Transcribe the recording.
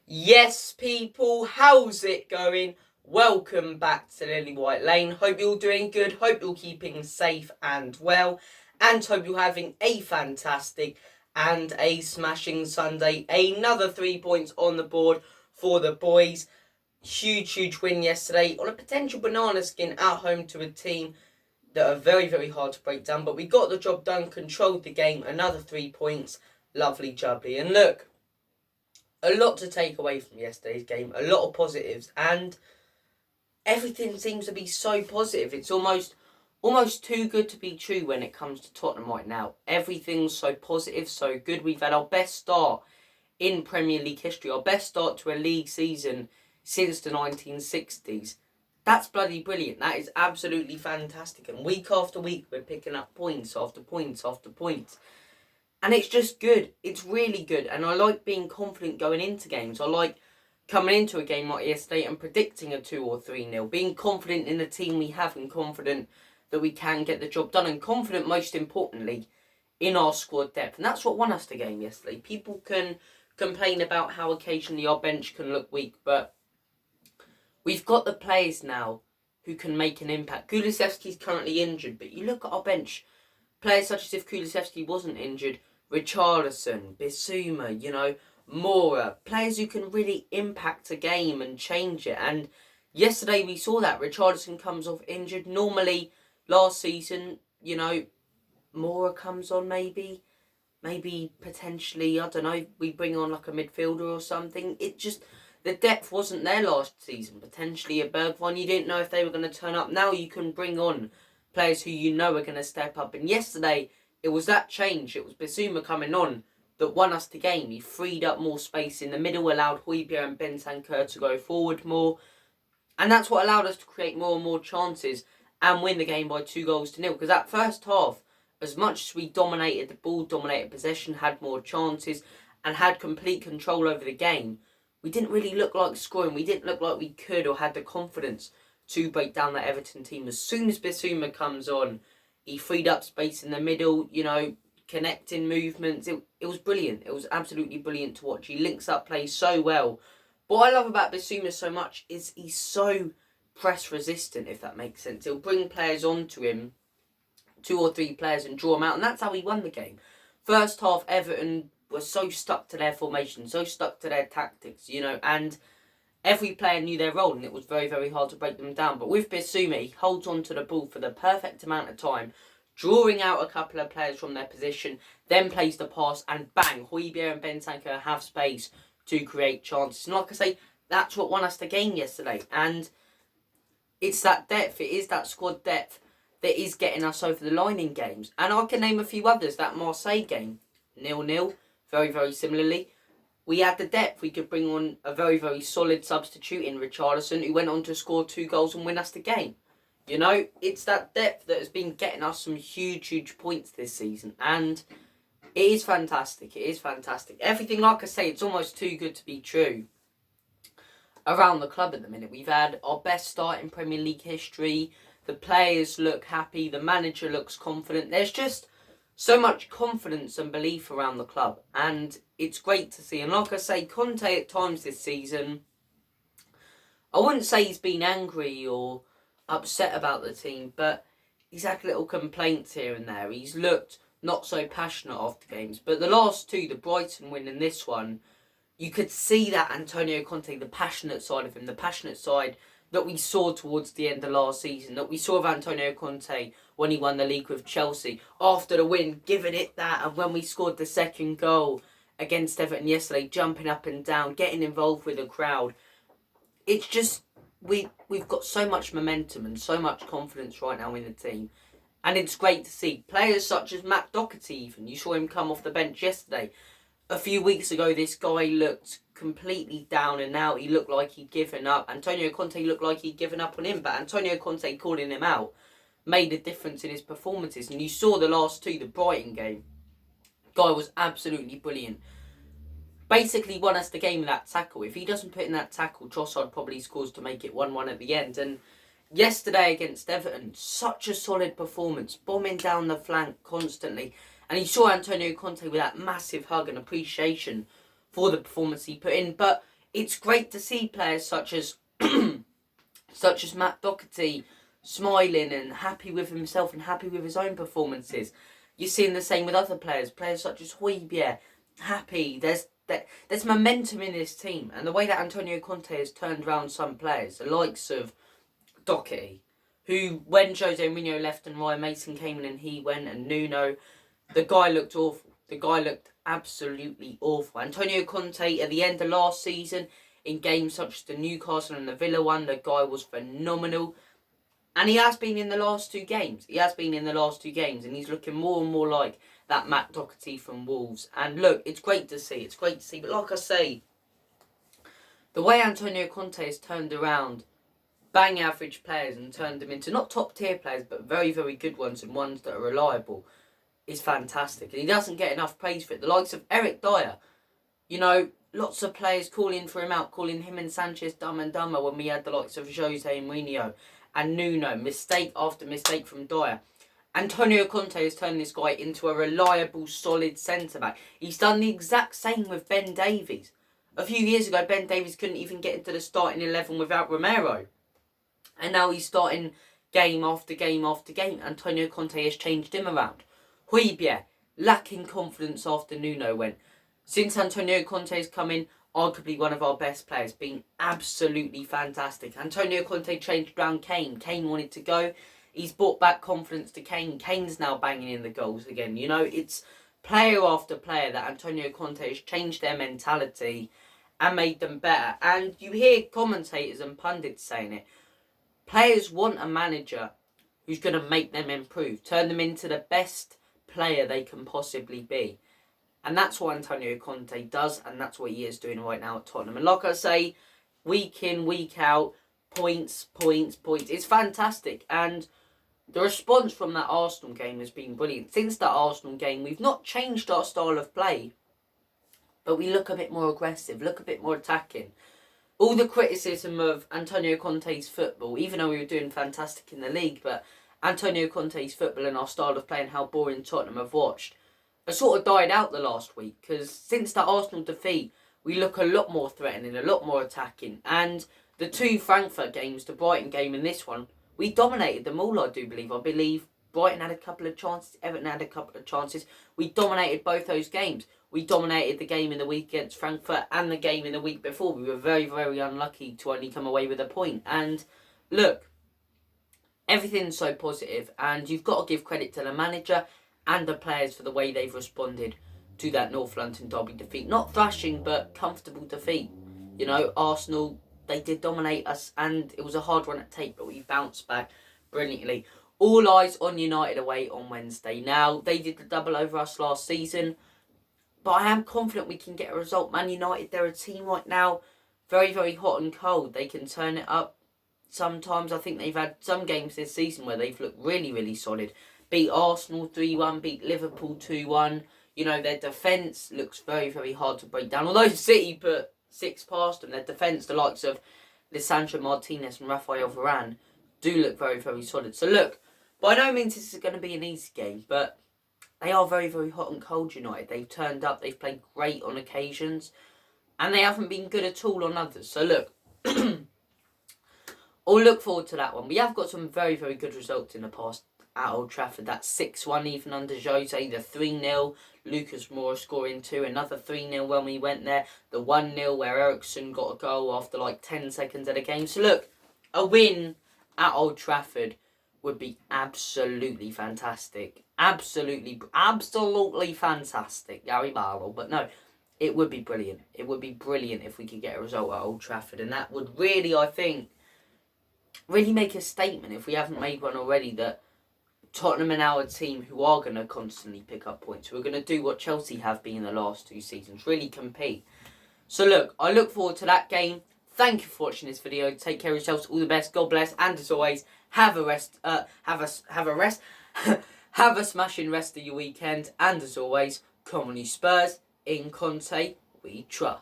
Yes, people, how's it going? Welcome back to Lily White Lane. Hope you're doing good. Hope you're keeping safe and well. And hope you're having a fantastic and a smashing Sunday. Another 3 points on the board for the boys. Huge win yesterday on a potential banana skin at home to a team that are very hard to break down. But we got the job done, controlled the game. Another 3 points. Lovely jubbly. And look, a lot to take away from yesterday's game, a lot of positives, and everything seems to be so positive. It's almost too good to be true when it comes to Tottenham right now. Everything's so positive, so good. We've had our best start in Premier League history, our best start to a league season since the 1960s. That's bloody brilliant. That is absolutely fantastic. And week after week, we're picking up points after points after points. And it's just good. It's really good. And I like being confident going into games. I like coming into a game like yesterday and predicting a 2 or 3-0. Being confident in the team we have and confident that we can get the job done. And confident, most importantly, in our squad depth. And that's what won us the game yesterday. People can complain about how occasionally our bench can look weak. But we've got the players now who can make an impact. Kulusevski's currently injured. But you look at our bench. Players such as if Kulusevski wasn't injured, Richarlison, Bissouma, Mora, players who can really impact a game and change it. And yesterday we saw that. Richarlison comes off injured. Normally, last season, Mora comes on maybe potentially, I don't know, we bring on like a midfielder or something. It just, the depth wasn't there last season. Potentially a Bergwijn, you didn't know if they were going to turn up. Now you can bring on players who you know are going to step up. And yesterday, it was that change. It was Bissouma coming on that won us the game. He freed up more space in the middle, allowed Højbjerg and Bentancur to go forward more. And that's what allowed us to create more and more chances and win the game by 2-0. Because that first half, as much as we dominated the ball, dominated possession, had more chances, and had complete control over the game, we didn't really look like scoring. We didn't look like we could or had the confidence to break down that Everton team. As soon as Bissouma comes on, he freed up space in the middle, connecting movements. It was brilliant. It was absolutely brilliant to watch. He links up play so well. But what I love about Bissouma so much is he's so press resistant, if that makes sense. He'll bring players onto him, 2 or 3 players, and draw them out. And that's how he won the game. First half, Everton was so stuck to their formation, so stuck to their tactics, and every player knew their role, and it was very hard to break them down. But with Bissouma, he holds on to the ball for the perfect amount of time, drawing out a couple of players from their position, then plays the pass, and bang, Højbjerg and Bentancur have space to create chances. And like I say, that's what won us the game yesterday. And it's that depth, it is that squad depth that is getting us over the line in games. And I can name a few others. That Marseille game, 0-0, very similarly. We had the depth. We could bring on a very solid substitute in Richarlison, who went on to score 2 goals and win us the game. It's that depth that has been getting us some huge points this season. And it is fantastic. It is fantastic. Everything, like I say, it's almost too good to be true around the club at the minute. We've had our best start in Premier League history. The players look happy. The manager looks confident. There's just so much confidence and belief around the club, and it's great to see. And like I say, Conte at times this season, I wouldn't say he's been angry or upset about the team, but he's had little complaints here and there. He's looked not so passionate after games. But the last 2, the Brighton win and this one, you could see that Antonio Conte, the passionate side of him, the passionate side that we saw towards the end of last season, that we saw of Antonio Conte when he won the league with Chelsea. After the win, giving it that, and when we scored the second goal against Everton yesterday, jumping up and down, getting involved with the crowd. It's just, we've got so much momentum and so much confidence right now in the team. And it's great to see players such as Matt Doherty even. You saw him come off the bench yesterday. A few weeks ago, this guy looked completely down and out. He looked like he'd given up. Antonio Conte looked like he'd given up on him. But Antonio Conte calling him out made a difference in his performances. And you saw the last 2, the Brighton game. Guy was absolutely brilliant. Basically won us the game with that tackle. If he doesn't put in that tackle, Trossard probably scores to make it 1-1 at the end. And yesterday against Everton, such a solid performance. Bombing down the flank constantly. And you saw Antonio Conte with that massive hug and appreciation for the performance he put in. But it's great to see players such as Matt Doherty smiling and happy with himself and happy with his own performances. You're seeing the same with other players such as Højbjerg, happy. There's momentum in this team, and the way that Antonio Conte has turned around some players, the likes of Doherty, who when Jose Mourinho left and Ryan Mason came in and he went, and Nuno, the guy looked awful. The guy looked absolutely awful. Antonio Conte at the end of last season, in games such as the Newcastle and the Villa one, the guy was phenomenal. And he has been in the last two games. And he's looking more and more like that Matt Doherty from Wolves. And look, it's great to see. But like I say, the way Antonio Conte has turned around bang average players and turned them into not top tier players, but very, very good ones and ones that are reliable is fantastic. And he doesn't get enough praise for it. The likes of Eric Dyer, lots of players calling for him out, calling him and Sanchez dumb and dumber when we had the likes of Jose Mourinho and Nuno, mistake after mistake from Dyer. Antonio Conte has turned this guy into a reliable, solid centre-back. He's done the exact same with Ben Davies. A few years ago, Ben Davies couldn't even get into the starting 11 without Romero. And now he's starting game after game after game. Antonio Conte has changed him around. Højbjerg, lacking confidence after Nuno went. Since Antonio Conte has come in, arguably one of our best players, been absolutely fantastic. Antonio Conte changed around Kane. Kane wanted to go. He's brought back confidence to Kane. Kane's now banging in the goals again. It's player after player that Antonio Conte has changed their mentality and made them better. And you hear commentators and pundits saying it. Players want a manager who's going to make them improve, turn them into the best player they can possibly be. And that's what Antonio Conte does, and that's what he is doing right now at Tottenham. And like I say, week in, week out, points. It's fantastic. And the response from that Arsenal game has been brilliant. Since that Arsenal game, we've not changed our style of play, but we look a bit more aggressive, look a bit more attacking. All the criticism of Antonio Conte's football, even though we were doing fantastic in the league, but Antonio Conte's football and our style of play and how boring Tottenham have watched, has sort of died out the last week. Because since that Arsenal defeat, we look a lot more threatening, a lot more attacking. And the two Frankfurt games, the Brighton game and this one, we dominated them all, I do believe. I believe Brighton had a couple of chances, Everton had a couple of chances. We dominated both those games. We dominated the game in the week against Frankfurt and the game in the week before. We were very, very unlucky to only come away with a point. And look, everything's so positive, and you've got to give credit to the manager and the players for the way they've responded to that North London derby defeat. Not thrashing, but comfortable defeat. Arsenal, they did dominate us, and it was a hard run to take, but we bounced back brilliantly. All eyes on United away on Wednesday. Now, they did the double over us last season, but I am confident we can get a result. Man United, they're a team right now, very, very hot and cold. They can turn it up sometimes. I think they've had some games this season where they've looked really, really solid. Beat Arsenal 3-1, beat Liverpool 2-1. Their defence looks very, very hard to break down. Although City put 6 past them, their defence, the likes of Lisandro Martinez and Rafael Varane, do look very, very solid. So look, by no means this is going to be an easy game, but they are very, very hot and cold, United. They've turned up, they've played great on occasions, and they haven't been good at all on others. So look, I'll look forward to that one. We have got some very, very good results in the past at Old Trafford. That 6-1 even under Jose, the 3-0, Lucas Moura scoring 2, another 3-0 when we went there, the 1-0 where Ericsson got a goal after like 10 seconds of the game. So look, a win at Old Trafford would be absolutely fantastic. Absolutely fantastic, Gary Barlow. But no, it would be brilliant. It would be brilliant if we could get a result at Old Trafford. And that would really, I think, really make a statement, if we haven't made one already, that Tottenham are now a team who are going to constantly pick up points, who are going to do what Chelsea have been in the last 2 seasons, really compete. So look, I look forward to that game. Thank you for watching this video. Take care of yourselves. All the best. God bless. And as always, have a smashing rest of your weekend. And as always, come on you Spurs. In Conte, we trust.